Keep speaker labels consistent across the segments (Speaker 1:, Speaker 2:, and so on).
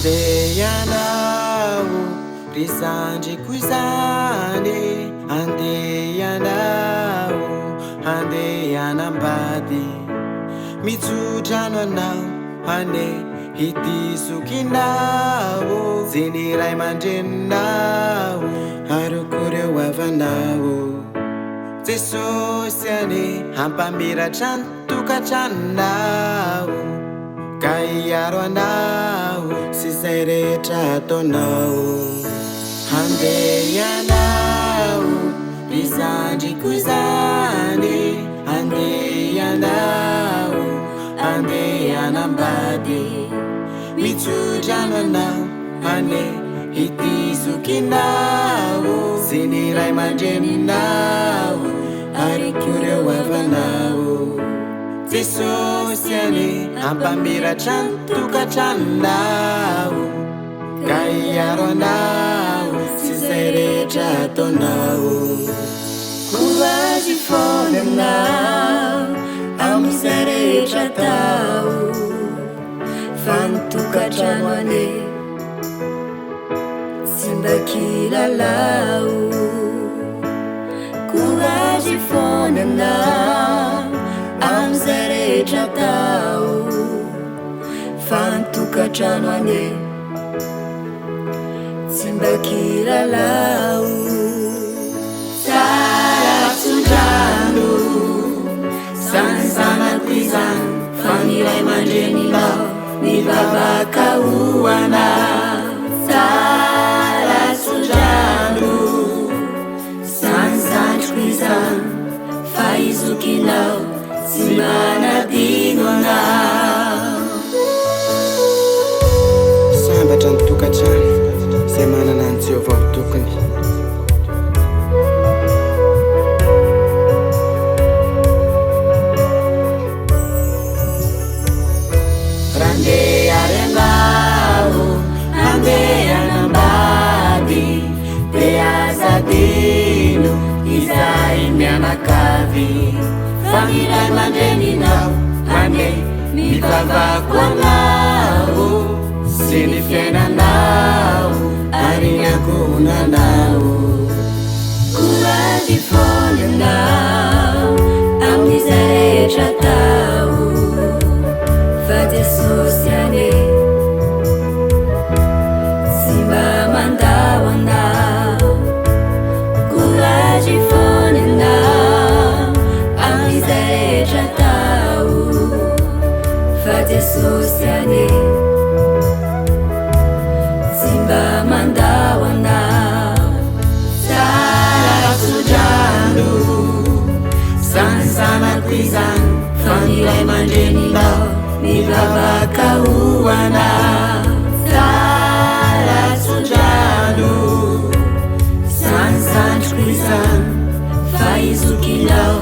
Speaker 1: Andehanao rizandriko izany, andehanao andehanambady, mitsodrano anao ane hitisokinao, zeny ray aman-dreninao arokoreo avanao. Jesosy ane hampamiratra ny tokantranonao, ka hiaro anao sy zay rehetra ataonao. Andehanao rizandriko izany, andehanao andehanambady, mitsodrano anao ane hitisokinao, zeny ray aman-dreninao arokoreo avanao. Jesosy ane hampamiratra ny tokantranonao, ka hiaro anao sy zay rehetra ataonao.
Speaker 2: Courage foana aminao amizay rehetra atao, fa ny tokantrano ane tsy mba kilalao. Courage foana aminao amizay rehetra atao, fa ny tokantrano ane tsy mba kilalao. Tsaratsondrano zany zanako izany, fa ny ray aman-dreninao mivavaka hoana. Tsaratsondrano zany zandriko izany, fa izokinao tsy manadino anao.
Speaker 1: Sambatra ny tokantrano zay manana ny Jehovah ho tokony.
Speaker 2: Randeha renao andehanambady, de azadino izay mianakavy, fa ny ray aman-dreninao ane mivavako anao, sy ny fiainanao ary ny ankonanao. Courage foana aminao amin'izay rehetra atao, fa Jesosy ane tsy mba mandao anao. Courage foana aminao amin'izay rehetra atao, fa Jesosy ane tsy mba mandao anao. Tsaratsondrano zany zanako izany, fa ny ray aman-dreninao mivavaka hoana. Tsaratsondrano zany zandriko izany, fa izokinao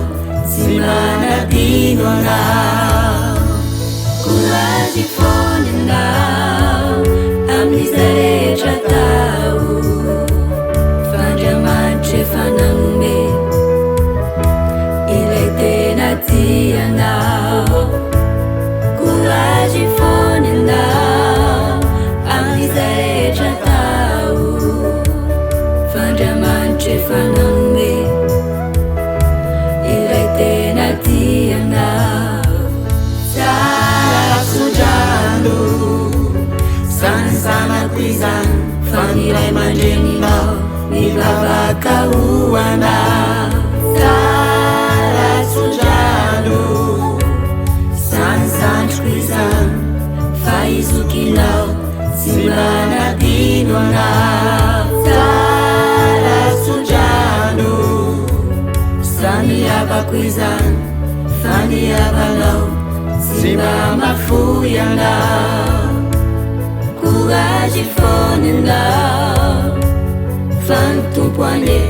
Speaker 2: tsy manadino anao. Courage foana aminao amin'izay rehetra atao, fa Andriamanitra efa nanome ilay tena tianao. Courage foana aminao amin'izay rehetra atao, fa Andriamanitra efa nanome ilay tena tianao. Tsaratsondrano zany zanako izany, fa ny ray aman-dreninao mivavaka hoana. Tsaratsondrano zany zandriko izany, fa izokinao tsy manadino anao. Tsaratsondrano zany havako izany, fa ny havanao tsy mba mafoy anao. Courage foana aminao, fa ny tompo ane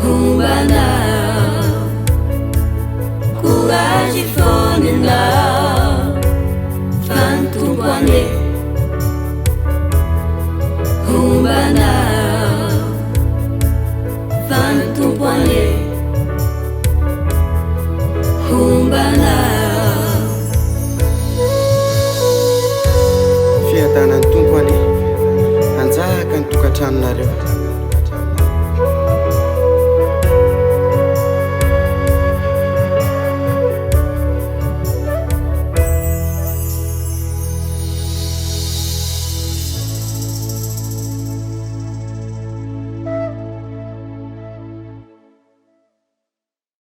Speaker 2: hombanao. Courage foana aminao, fa ny tompo ane hombanao. Fa ny tompo ane hombanao.
Speaker 1: Kan tokantranonareo.